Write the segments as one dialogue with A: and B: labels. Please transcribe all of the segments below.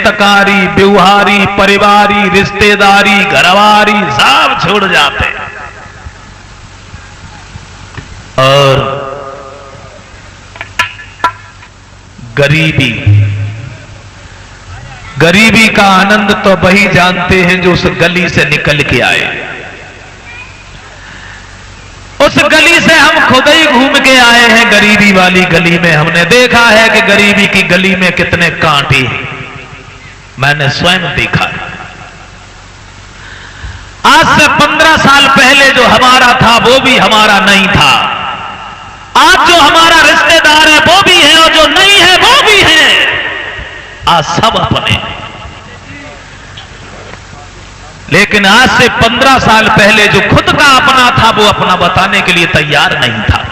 A: रिश्तेकारी, व्यवहारी, परिवारी, रिश्तेदारी, घरवारी सब छोड़ जाते हैं और गरीबी का आनंद तो वही जानते हैं जो उस गली से निकल के आए। उस गली से हम खुद ही घूम के आए हैं। गरीबी वाली गली में हमने देखा है कि गरीबी की गली में कितने कांटे हैं। मैंने स्वयं देखा है। आज से 15 साल पहले जो हमारा था वो भी हमारा नहीं था। आज जो हमारा रिश्तेदार है वो भी है और जो नहीं है वो भी है। आज सब अपने। लेकिन आज से 15 साल पहले जो खुद का अपना था वो अपना बताने के लिए तैयार नहीं था।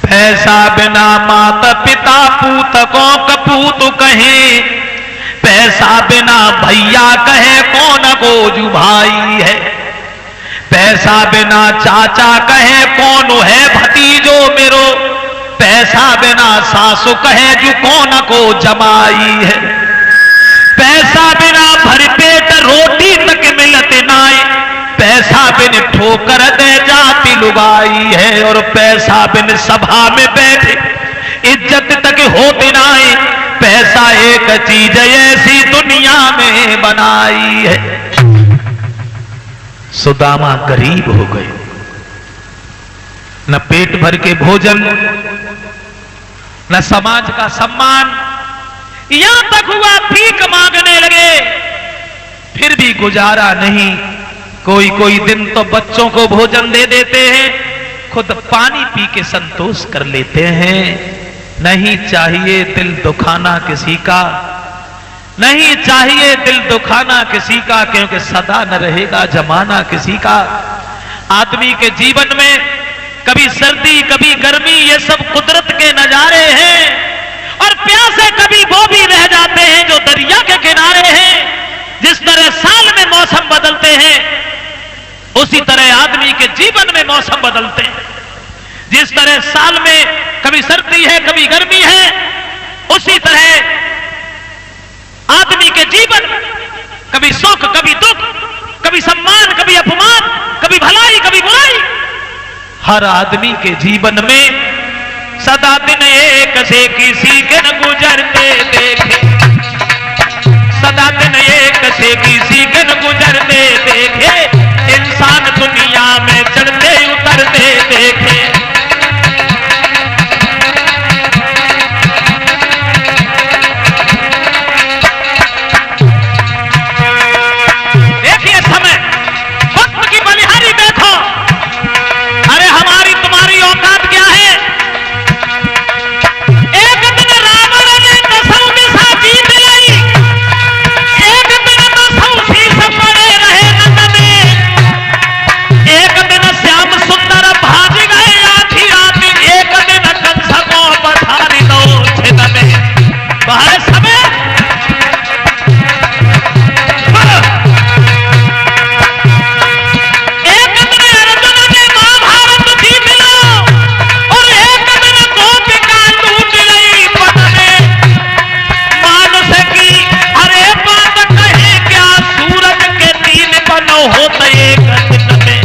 A: पैसा बिना माता पिता पूतकों कपूत कहे, पैसा बिना भैया कहे कौन गोजू भाई है, पैसा बिना चाचा कहे कौन है भतीजो मेरो, पैसा बिना सासु कहे जो कौन को जमाई है, पैसा बिना भरपेट रोटी तक मिलते नाई, पैसा बिन ठोकर दे जाती लुगाई है, और पैसा बिन सभा में बैठे इज्जत तक होती नाई, पैसा एक चीज ऐसी दुनिया में बनाई है। सुदामा गरीब हो गए, न पेट भर के भोजन, न समाज का सम्मान, यहां तक हुआ भीख मांगने लगे, फिर भी गुजारा नहीं। कोई दिन तो बच्चों को भोजन दे देते हैं, खुद पानी पी के संतोष कर लेते हैं। नहीं चाहिए दिल दुखाना किसी का, नहीं चाहिए दिल दुखाना किसी का, क्योंकि सदा न रहेगा जमाना किसी का। आदमी के जीवन में कभी सर्दी कभी गर्मी, ये सब कुदरत के नजारे हैं, और प्यासे कभी वो भी रह जाते हैं जो दरिया के किनारे हैं। जिस तरह साल में मौसम बदलते हैं, उसी तरह आदमी के जीवन में मौसम बदलते हैं। जिस तरह साल में कभी सर्दी है कभी गर्मी है, उसी तरह आदमी के जीवन में कभी सुख कभी दुख, कभी सम्मान कभी अपमान, कभी भलाई कभी बुराई। हर आदमी के जीवन में सदा दिन एक से किसी के न गुजरते देखे, सदा दिन एक से किसी के न गुजरते देखे, इंसान दुनिया में चढ़ते उतरते देखे। देखिए समय वक्त की बलिहारी देखो। अरे हमारी तुम्हारी औकात क्या है? एक दिन रावण ने दसों के साथ जीत ली, एक दिन दसों शीश पड़े रहे नंद में, एक दिन श्याम सुंदर भाग गए आधी रात, एक दिन कंस को पठारी दो छिद में। बाहर समय एक दिन अर्जुन ने महाभारत जीत लो, और एक दिन गोपिका टूट गई पद में। मानुष की अरे बात कहे क्या, सूरज के 3 बनो होते एक दिन में।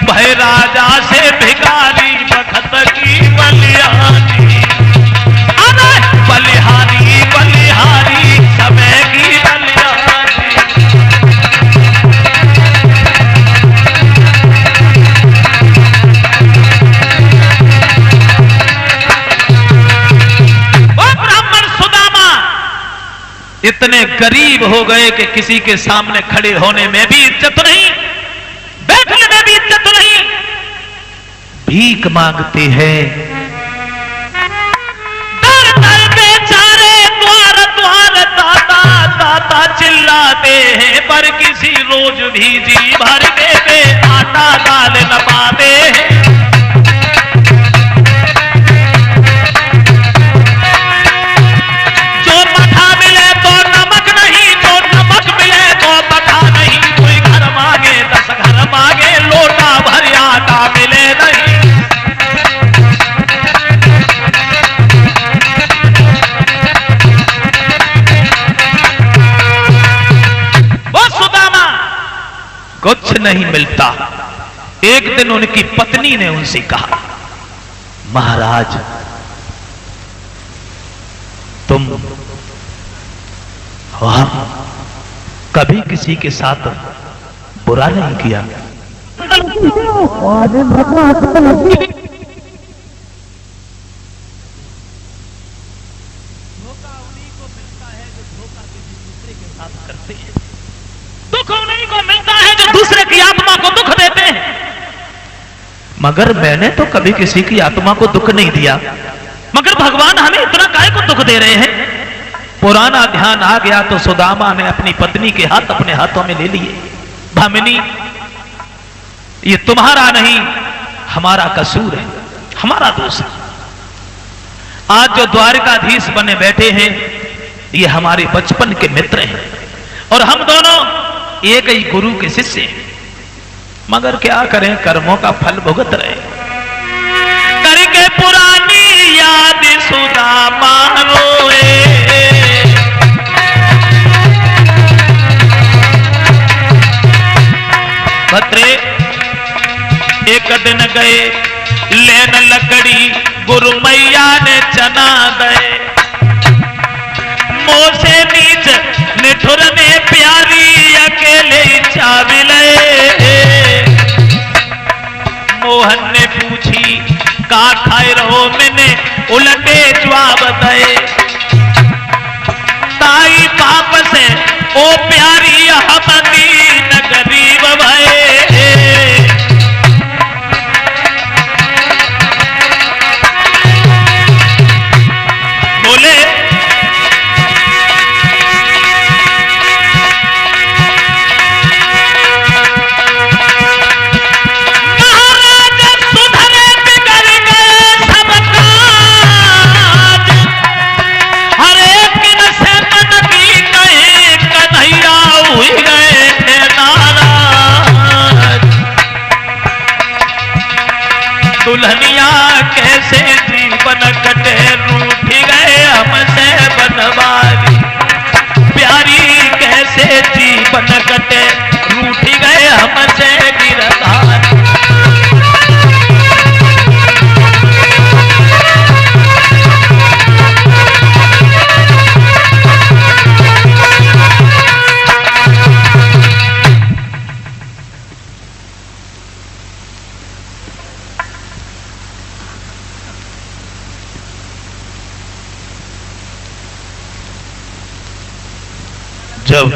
A: भय राजा से भिखारी बखत की बलिहारी, अरे बलिहारी बलिहारी समय की बलिहारी। वो ब्राह्मण सुदामा इतने गरीब हो गए कि किसी के सामने खड़े होने में भी इज्जत नहीं, बैठने में भी इज्जत नहीं, भीख मांगते हैं। दर दर बेचारे द्वार द्वार दाता दाता चिल्लाते हैं, पर किसी रोज भी जी भर के पे आटा दाल न पाते हैं। जो मठा मिले तो नमक नहीं, जो नमक मिले तो मठा नहीं, कोई घर मांगे 10 घर मांगे, लोटा भर आटा मिले नहीं। कुछ नहीं मिलता। एक दिन उनकी पत्नी ने उनसे कहा, महाराज तुम वहां कभी किसी के साथ बुरा नहीं किया? दुख उन्हीं को मिलता है जो दूसरे की आत्मा को दुख देते हैं। मगर मैंने तो कभी किसी की आत्मा को दुख नहीं दिया, मगर भगवान हमें इतना काहे को दुख दे रहे हैं? पुराना ध्यान आ गया तो सुदामा ने अपनी पत्नी के हाथ अपने हाथों में ले लिए। भामिनी, ये तुम्हारा नहीं हमारा कसूर है, हमारा दोष है। आज जो द्वारकाधीश बने बैठे हैं ये हमारे बचपन के मित्र हैं और हम दोनों एक ही गुरु के शिष्य हैं। मगर क्या करें, कर्मों का फल भुगत रहे। करके पुरानी याद सुदामा रोए, भद्रे एक दिन गए लेन लकड़ी, गुरु मैया ने चना गए। मोह से नीच निठुर ने प्यारी अकेले चाविले। मोहन ने पूछी का खाए रहो, मैंने उलटे जवाब दे। ताई पाप से ओ प्यारी हमनी न गरीब भये। बोले दुल्हनिया कैसे जीवन कटे, रूठ गए हमसे बनवारी। प्यारी कैसे जीवन कटे, रूठ गए हमसे गिरधारी। जब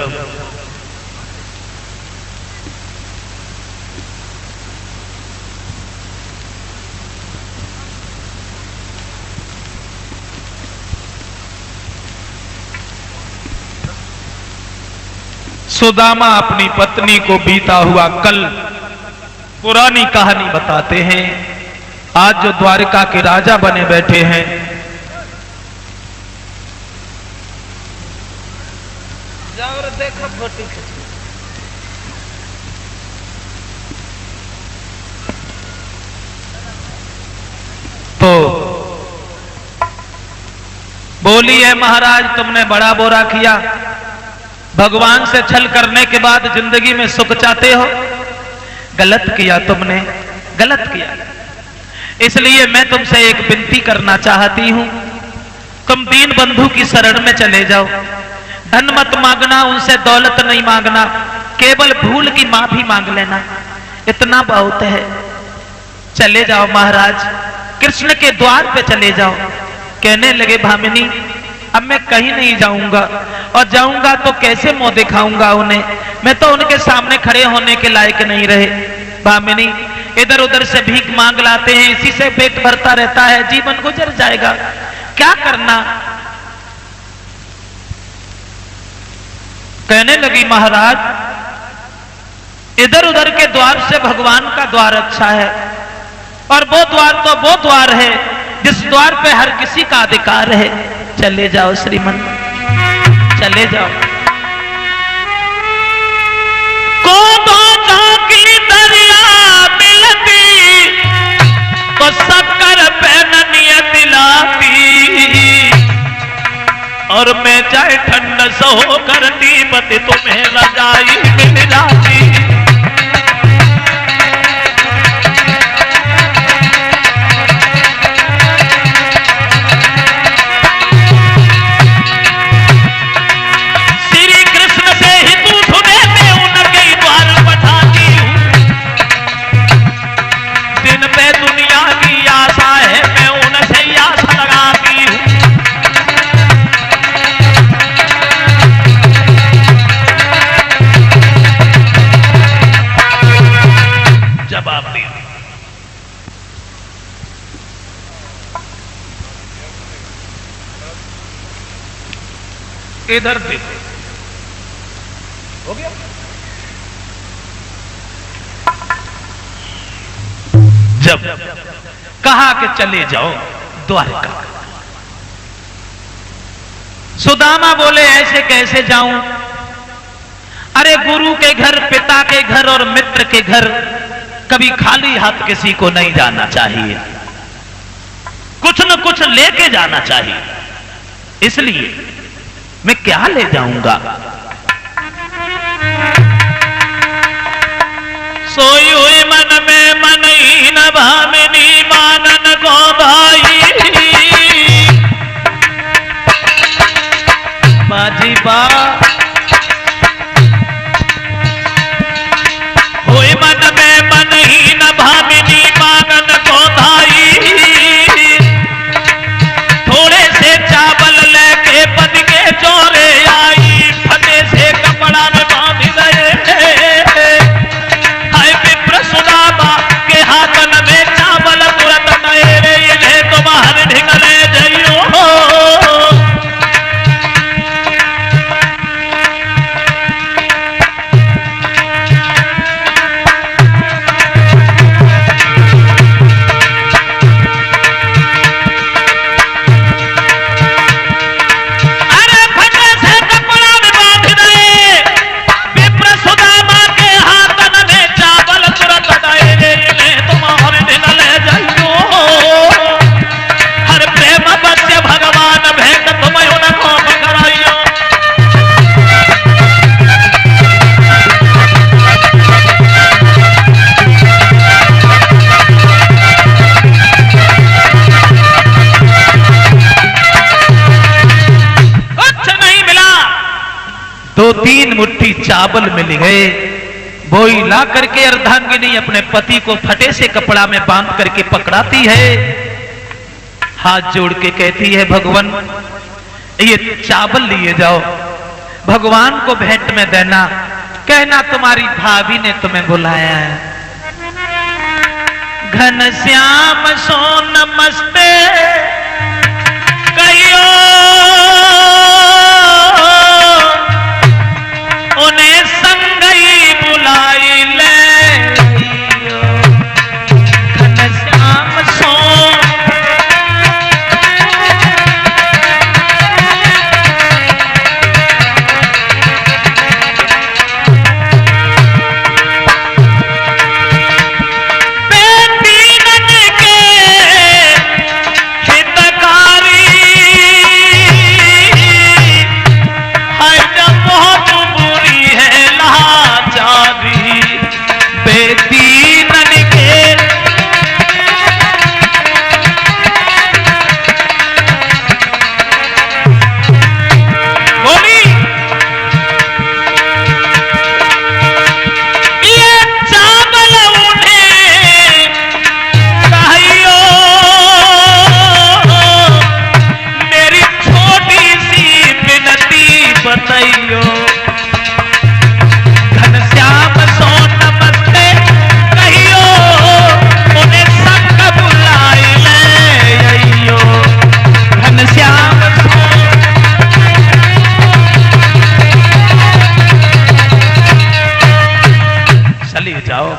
A: सुदामा अपनी पत्नी को बीता हुआ कल पुरानी कहानी बताते हैं। आज जो द्वारका के राजा बने बैठे हैं, देखो फोटो तो बोली है, महाराज तुमने बड़ा बुरा किया। भगवान से छल करने के बाद जिंदगी में सुख चाहते हो। गलत किया तुमने, गलत किया। इसलिए मैं तुमसे एक विनती करना चाहती हूं, तुम दीन बंधु की शरण में चले जाओ। धन मत मांगना, उनसे दौलत नहीं मांगना, केवल भूल की माफी मांग लेना, इतना बहुत है। चले जाओ महाराज, कृष्ण के द्वार पे चले जाओ। कहने लगे, भामिनी अब मैं कहीं नहीं जाऊंगा, और जाऊंगा तो कैसे मुंह दिखाऊंगा उन्हें, मैं तो उनके सामने खड़े होने के लायक नहीं रहे। भामिनी इधर उधर से भीख मांग लाते हैं, इसी से पेट भरता रहता है, जीवन गुजर जाएगा, क्या करना। कहने लगी, महाराज इधर उधर के द्वार से भगवान का द्वार अच्छा है, और वो द्वार तो वो द्वार है जिस द्वार पे हर किसी का अधिकार है। चले जाओ श्रीमन, चले जाओ। की दरिया मिलती तो शक्कर पे नियत लाती, और मैं चाहे ठंड सो कर नीमत तुम्हें रजाई मिल जाती। इधर देखो, हो गया। जब कहा कि चले जाओ द्वारका, सुदामा बोले ऐसे कैसे जाऊं? अरे गुरु के घर, पिता के घर और मित्र के घर कभी खाली हाथ किसी को नहीं जाना चाहिए, कुछ न कुछ लेके जाना चाहिए। इसलिए मैं क्या ले जाऊंगा? सोई हुई मन में मन ही न भामिनी मानन को भाई, बाजी बा हुई मन में मन ही न भामिनी मानन को भाई, थोड़े से चावल लेके बन के चोरे आई, फटे से कपड़ा में बांध गए। हाय विप्र सुदामा के हाथन में चावल तुरंत नए रे, ये तो बाहर ढिंगले जइयो। दो तीन मुट्ठी चावल मिल गए, बोई ला करके अर्धांगिनी अपने पति को फटे से कपड़ा में बांध करके पकड़ाती है, हाथ जोड़ के कहती है भगवान ये चावल लिए जाओ, भगवान को भेंट में देना, कहना तुम्हारी भाभी ने तुम्हें बुलाया है। घनश्याम सो नमस्ते कहियो, उन्हें संगई बुलाई ले, घनश्याम सो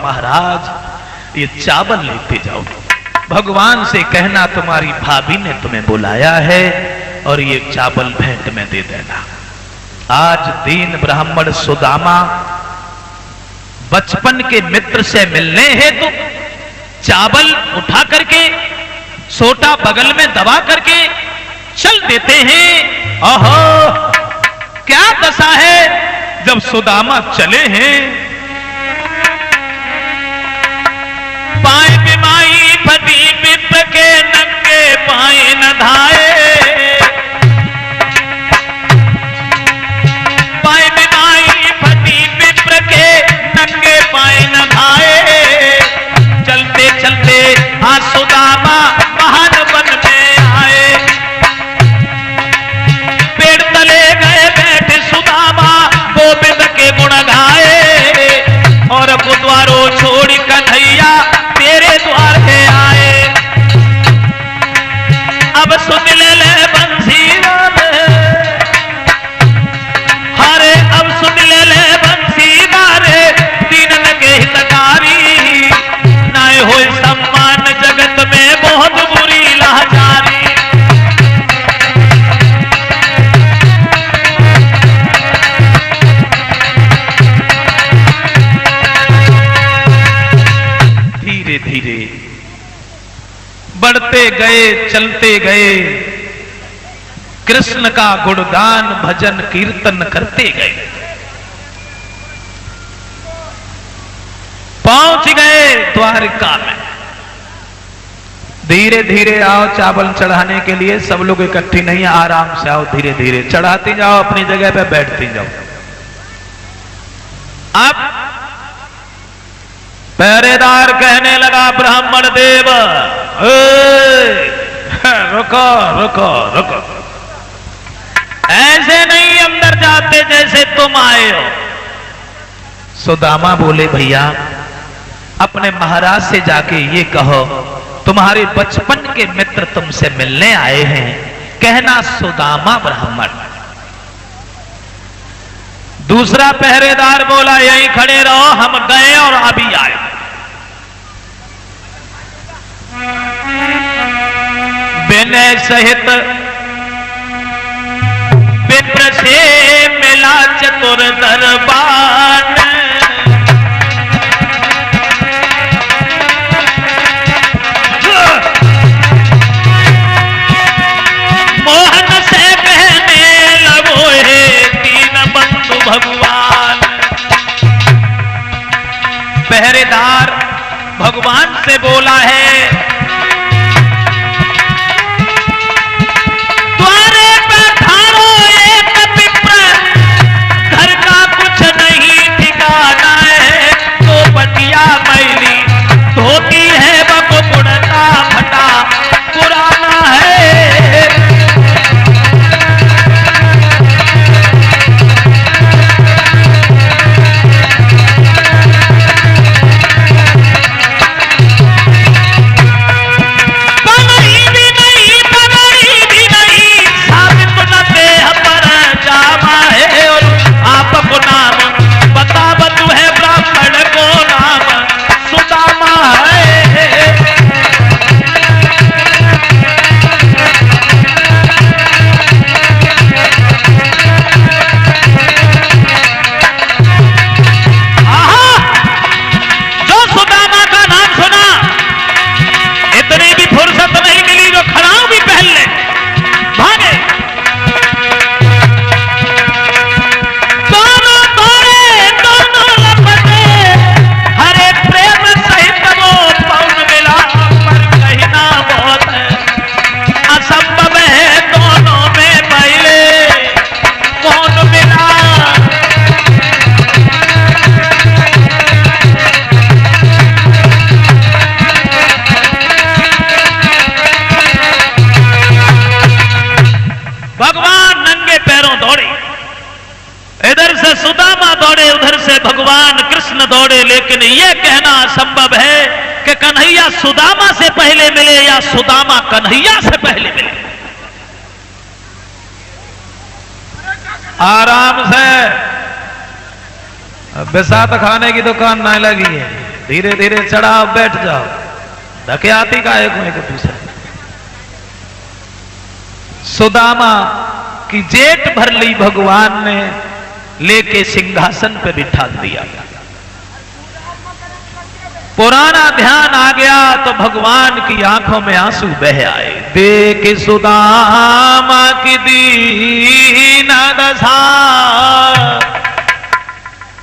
A: महाराज ये चावल लेते जाओ, भगवान से कहना तुम्हारी भाभी ने तुम्हें बुलाया है और ये चावल भेंट में दे देना। आज दीन ब्राह्मण सुदामा बचपन के मित्र से मिलने हेतु चावल उठा करके सोटा बगल में दबा करके चल देते हैं। ओहो क्या दशा है जब सुदामा चले हैं, पाए बिमाई फटी विप्र के नंगे पाए न धाए, पाए बिमाई फटी विप्र के नंगे पाए न धाए। चलते चलते आज सुदामा महान वन में आए, पेड़ तले गए बैठे सुदामा गोविंद के गुण गाए, और अब द्वारों छोड़ कन्हैया तेरे द्वार पे आए। अब सुन ले चलते गए कृष्ण का गुणगान भजन कीर्तन करते गए। पहुंच गए द्वारिका में। धीरे धीरे आओ चावल चढ़ाने के लिए, सब लोग इकट्ठी नहीं, आराम से आओ, धीरे धीरे चढ़ाती जाओ, अपनी जगह पे बैठती जाओ। अब पहरेदार कहने लगा ब्राह्मण देव, रुको रुको रुको, ऐसे नहीं अंदर जाते जैसे तुम आए हो। सुदामा बोले भैया अपने महाराज से जाके ये कहो तुम्हारे बचपन के मित्र तुमसे मिलने आए हैं, कहना सुदामा ब्राह्मण। दूसरा पहरेदार बोला यहीं खड़े रहो, हम गए और अभी आए। विनय सहित विप्र से मिला चतुर दरबार, मोहन से कहने लगो हे तीन बंधु भगवान। पहरेदार भगवान से बोला है द्वारे पर धारो एक विप्र, घर का कुछ नहीं ठिकाना है, तो बटिया मैली धोती है बको मुड़ता फटा पुराना है। दौड़े, लेकिन यह कहना असंभव है कि कन्हैया सुदामा से पहले मिले या सुदामा कन्हैया से पहले मिले। आराम से, बिसात खाने की दुकान ना लगी है, धीरे धीरे चढ़ाओ, बैठ जाओ, धकियाती का एक दूसरे। सुदामा की जेठ भर ली भगवान ने लेके सिंहासन पे बिठा दिया। पुराना ध्यान आ गया तो भगवान की आंखों में आंसू बह आए। देख सुदामा की दीन दशा,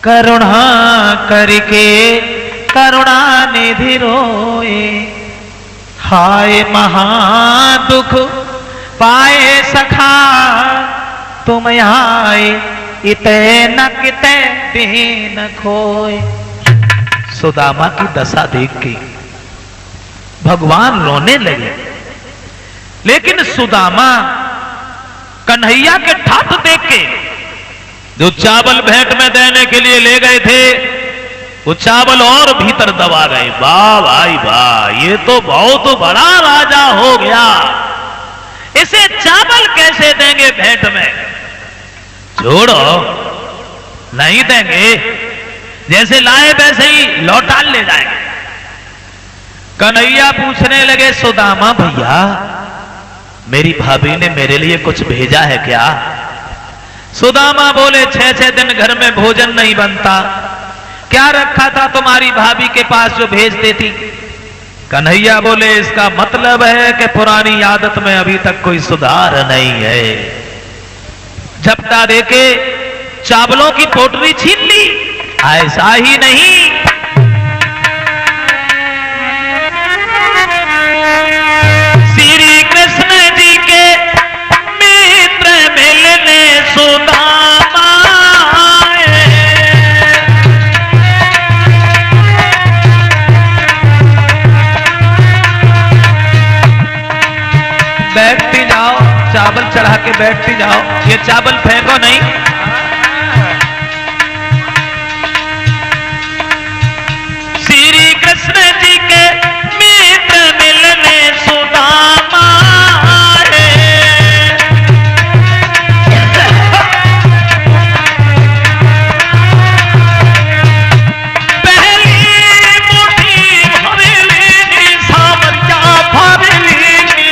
A: करुणा करके करुणा निधि रोए, हाय महादुख पाए सखा, तुम आए इते न किते दीन खोए। सुदामा की दशा देख के भगवान रोने लगे, लेकिन सुदामा कन्हैया के ठाठ देख के जो चावल भेंट में देने के लिए ले गए थे, वो चावल और भीतर दबा गए। वाह भाई वाह, ये तो बहुत बड़ा राजा हो गया, इसे चावल कैसे देंगे भेंट में? छोड़ो, नहीं देंगे, जैसे लाए वैसे ही लौटा ले जाएंगे। कन्हैया पूछने लगे सुदामा भैया, मेरी भाभी ने मेरे लिए कुछ भेजा है क्या? सुदामा बोले 6-6 दिन घर में भोजन नहीं बनता, क्या रखा था तुम्हारी भाभी के पास जो भेज देती? कन्हैया बोले इसका मतलब है कि पुरानी आदत में अभी तक कोई सुधार नहीं है। झपटा देके चावलों की पोटली छीन ली, ऐसा ही नहीं, श्री कृष्ण जी के मित्र मिलने सुदामा आए। बैठती जाओ, चावल चढ़ा के बैठती जाओ, ये चावल फेंको नहीं। श्री कृष्ण जी के मित्र मिलने सुदामा आए। पहली मुट्ठी भर लेनी, सामरिया भर लेनी।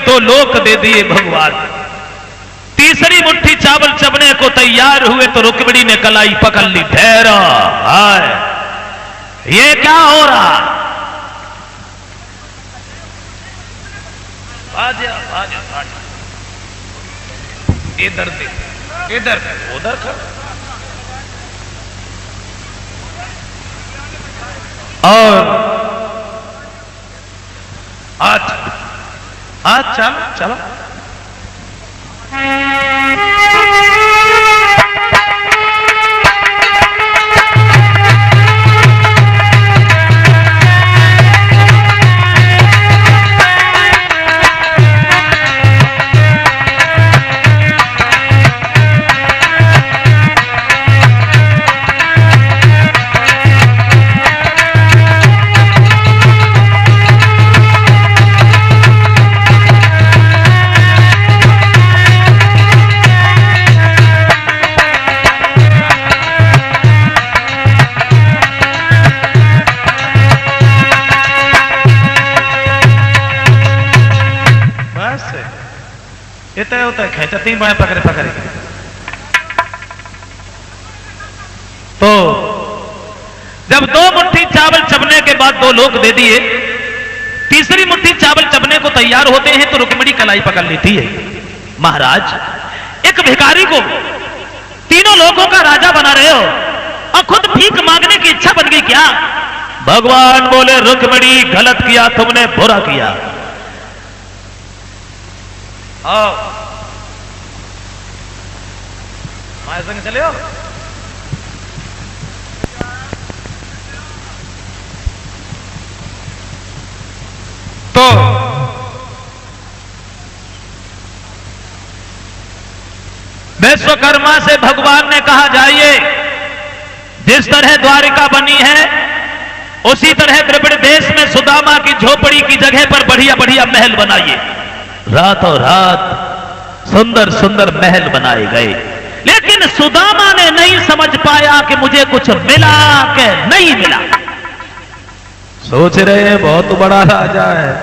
A: दो लोक दे दिए भगवान। तीसरी मुट्ठी चावल चबने को तैयार हुए तो रुक्मिणी ने कलाई पकड़ ली। ठहरो, हाय ये क्या हो रहा? आजा आजा आजा, इधर देख, इधर उधर कर। और आज चलो चलो। इतना होता है खेचती बाएं पकड़े पकड़े। तो जब दो मुट्ठी चबने के बाद 2 लोक दे दिए, तीसरी मुट्ठी चावल चबने को तैयार होते हैं तो रुक्मिणी कलाई पकड़ लेती है। महाराज, एक भिखारी को 3 लोगों का राजा बना रहे हो और खुद भीख मांगने की इच्छा बन गई क्या? भगवान बोले, रुक्मिणी गलत किया तुमने, बुरा किया। आओ हमारे संग चले हो। तो विश्वकर्मा से भगवान ने कहा, जाइए जिस तरह द्वारिका बनी है उसी तरह द्रविड़ देश में सुदामा की झोपड़ी की जगह पर बढ़िया बढ़िया महल बनाइए। रातों रात सुंदर सुंदर महल बनाए गए, लेकिन सुदामा ने नहीं समझ पाया कि मुझे कुछ मिला कि नहीं मिला। सोच रहे हैं बहुत बड़ा राजा है,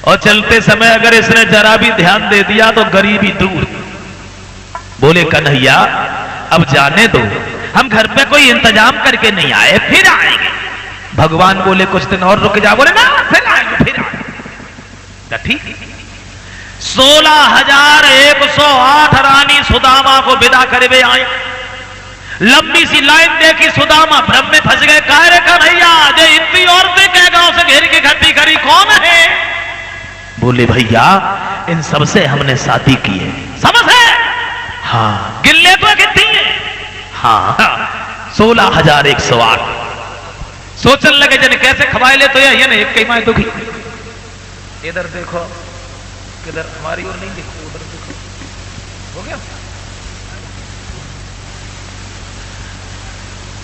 A: और चलते समय अगर इसने जरा भी ध्यान दे दिया तो गरीबी दूर। बोले, कन्हैया अब जाने दो, हम घर पे कोई इंतजाम करके नहीं आए, फिर आएंगे। भगवान बोले, कुछ दिन और रुक जा। बोले, ना फिर आएंगे, फिर आएंगे। ठीक। 16,108 रानी सुदामा को विदा करे आए। लंबी सी लाइन देखी, सुदामा भ्रम में फंस गए। कह रहे, कन्हैया जो इतनी औरतें कह गांव से घेर के इकट्ठी करी, कौन है? बोले, भैया इन सबसे हमने शादी की है। समझ है? हाँ। गिल्ले तो कितनी है? हाँ 16,108। सोचने लगे जन कैसे खवाए ले, तो ये ना एक कई माए दुखी। इधर देखो, किधर हमारी ओर नहीं देखो, उधर देखो। हो गया?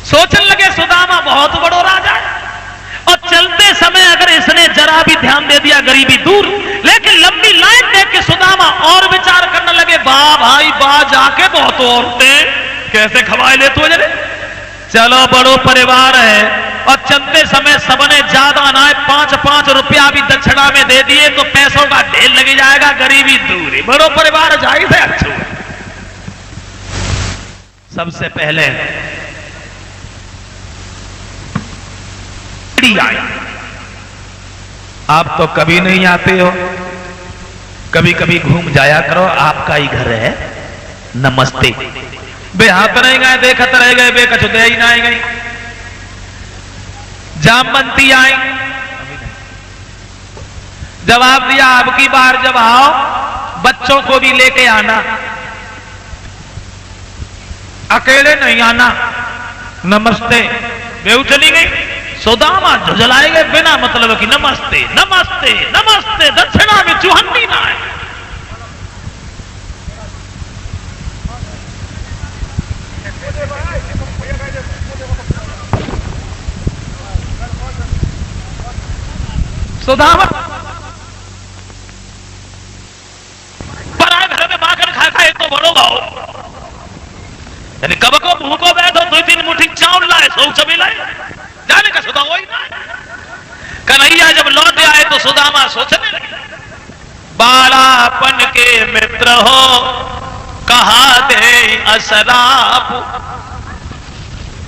A: सोचने लगे सुदामा बहुत बड़ो राजा है, और चलते समय अगर इसने जरा भी ध्यान दे दिया गरीबी दूर। लेकिन लंबी लाइन देख के सुदामा और विचार करने लगे, वाह भाई वाह, जाके बहुत औरतें कैसे खवाए ले तू। चलो बड़ो परिवार है, और चलते समय सबने ज्यादा ना 5-5 रुपया भी दक्षिणा में दे दिए तो पैसों का ढेर लग जाएगा, गरीबी दूर है। बड़ो परिवार जाए थे अच्छे। सबसे पहले आई। आप तो कभी नहीं आते हो, कभी कभी घूम जाया करो, आपका ही घर है। नमस्ते। बे हाथ नहीं गए, देखत रह गए, बे कछु दे ही ना गई। जामवंती आई, जवाब दिया, अब की बार जब आओ बच्चों को भी लेके आना, अकेले नहीं आना। नमस्ते। बेऊ चली गई। सुदामा झुझलाए गए बिना मतलब कि नमस्ते नमस्ते नमस्ते, दक्षिणा में चूहन्नी ना है। सुदामा पराए घर में माखन खा खाए तो बड़ो गाओ, यानी कब को भूखो बैठो 2-3 मुट्ठी चावल लाए, सो चबी लाए, जाने का सुदा हो ही ना। कन्हैया जब लौट आए तो सुदामा सोचने लगे, बालापन के मित्र हो कहा दे असराप,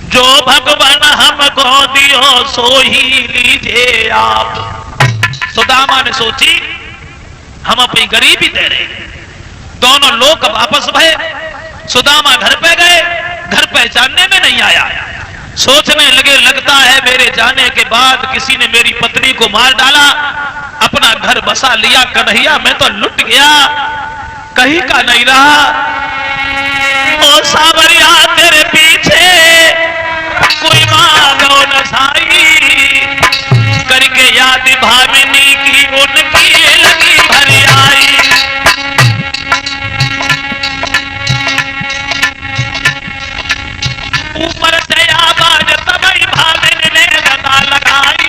A: जो भगवान हमको दियो सो ही लीजिए आप। सुदामा ने सोची, हम अपनी गरीबी दे रहे। दोनों लोग वापस भये। सुदामा घर पे गए, घर पहचानने में नहीं आया। सोचने लगे, लगता है मेरे जाने के बाद किसी ने मेरी पत्नी को मार डाला, अपना घर बसा लिया। कन्हैया मैं तो लुट गया, कहीं का नहीं रहा। ओ सावरिया तेरे पीछे कोई मांगो न साई, करके याद भामिनी की उनकी लगी भरी आई। ऊपर से आवाज तबई भामिनी ने गदा लगाई,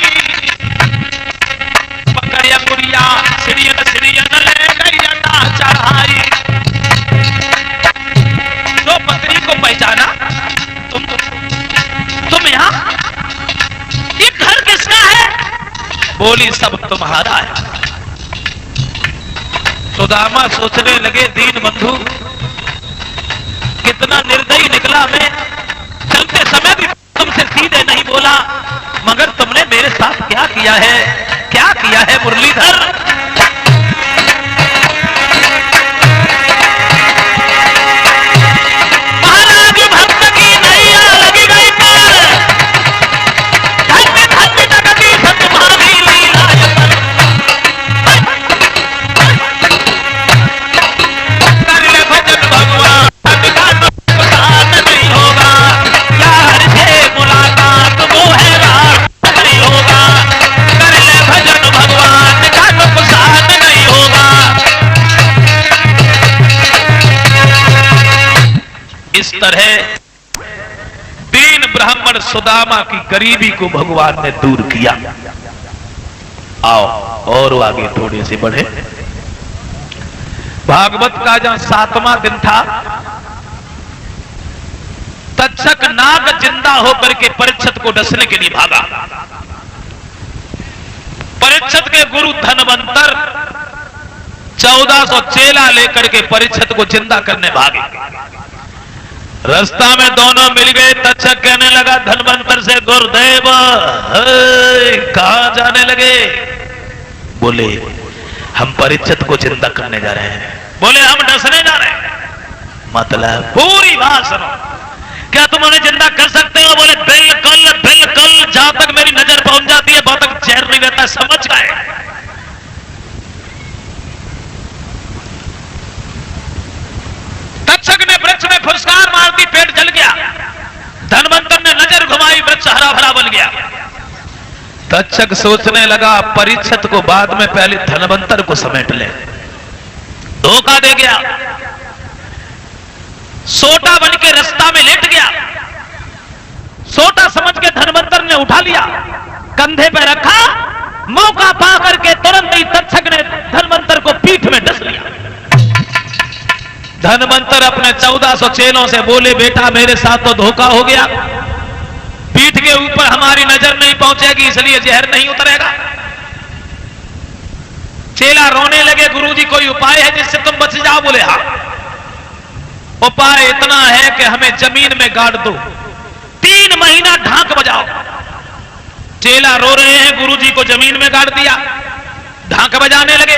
A: पकड़िया गुड़िया सिरियन सिरियन ले गई अटा चढ़ाई। तो पत्नी को पहचाना, तुम यहाँ, ये घर किसका है? बोली सब तुम्हारा है। सुदामा सोचने लगे, दीन बंधु कितना निर्दयी निकला मैं, चलते समय भी तुमसे सीधे नहीं बोला, मगर तुमने मेरे साथ क्या किया है, क्या किया है मुरलीधर? महाराज भक्त की नैया लगी गई पार, धन्य धन्य जगदीश तुम्हारी लीला कर ले भजन भगवान का नुकसान नहीं होगा, यार से मुलाकात वो है रात नहीं होगा, कर ले भजन भगवान का नुकसान नहीं होगा। इस तरह दीन ब्राह्मण सुदामा की गरीबी को भगवान ने दूर किया। आओ और आगे थोड़े से बढ़े। भागवत का जहां 7वां दिन था, तक्षक नाग जिंदा होकर के परीक्षित को डसने के लिए भागा। परीक्षित के गुरु धनवंतर 1400 चेला लेकर के परीक्षित को जिंदा करने भागे। रास्ता में दोनों मिल गए। तक्षक कहने लगा धनवंतर से, गुरुदेव कहां जाने लगे? बोले हम परीक्षित को जिंदा करने जा रहे हैं। बोले हम डसने जा रहे हैं। मतलब पूरी बात सुनो, क्या तुम उन्हें जिंदा कर सकते हो? बोले बिल्कुल बिल्कुल, जहां तक मेरी नजर पहुंच जाती है बहुत तक चैन नहीं रहता। समझ गए? तक्षक ने वृक्ष में फुसकार मार दी, पेट जल गया। धनवंतर ने नजर घुमाई, वृक्ष हरा भरा बन गया। तक्षक सोचने लगा परीक्षित को बाद में, पहले धनवंतर को समेट ले। धोखा दे गया। सोटा बन के रास्ता में लेट गया। सोटा समझ के धनवंतर ने उठा लिया, कंधे पे रखा। मौका पा करके तुरंत ही तक्षक ने धनवंतर को पीठ में डस लिया। धनवंतर अपने 1400 चेलों से बोले, बेटा मेरे साथ तो धोखा हो गया, पीठ के ऊपर हमारी नजर नहीं पहुंचेगी इसलिए जहर नहीं उतरेगा। चेला रोने लगे, गुरुजी कोई उपाय है जिससे तुम बच जाओ? बोले हाँ, उपाय इतना है कि हमें जमीन में गाड़ दो, 3 महीना ढांक बजाओ। चेला रो रहे हैं, गुरुजी को जमीन में गाड़ दिया, ढांक बजाने लगे।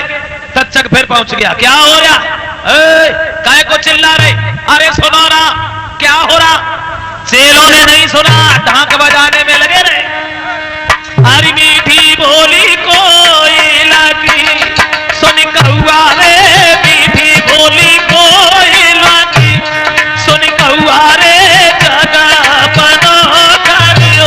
A: तक्षक फिर पहुंच गया। क्या हो रहा? काय को चिल्ला रहे? अरे सुनो ना, क्या हो रहा? चेलों ने नहीं सुना, ढांक बजाने में लगे रहे। हरी मीठी बोली कोई लगी, सुन कौआ रे, मीठी बोली कोई लगी, सुन कौआ रे, जगह बनो करियो।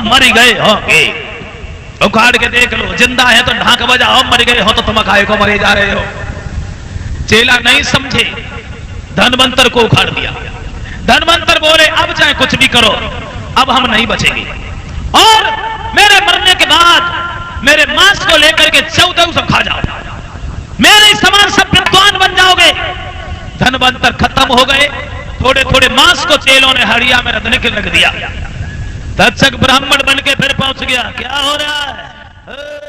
A: मर गए होंगे, उखाड़ के देख लो। जिंदा है तो ढाक बजाओ, मर गए हो तो तुम काहे को मरे जा रहे हो? चेला नहीं समझे, धनवंतर को उखाड़ दिया। धनवंतर बोले अब चाहे कुछ भी करो, अब हम नहीं बचेंगे, और मेरे मरने के बाद मेरे मांस को लेकर के 14 सब खा जाओ, मेरे समान सब विद्वान बन जाओगे। धनवंतर खत्म हो गए, थोड़े थोड़े मांस को चेलों ने हड़िया में रखने के रख दिया। तक्षक ब्राह्मण बन के फिर पहुंच गया, क्या हो रहा है?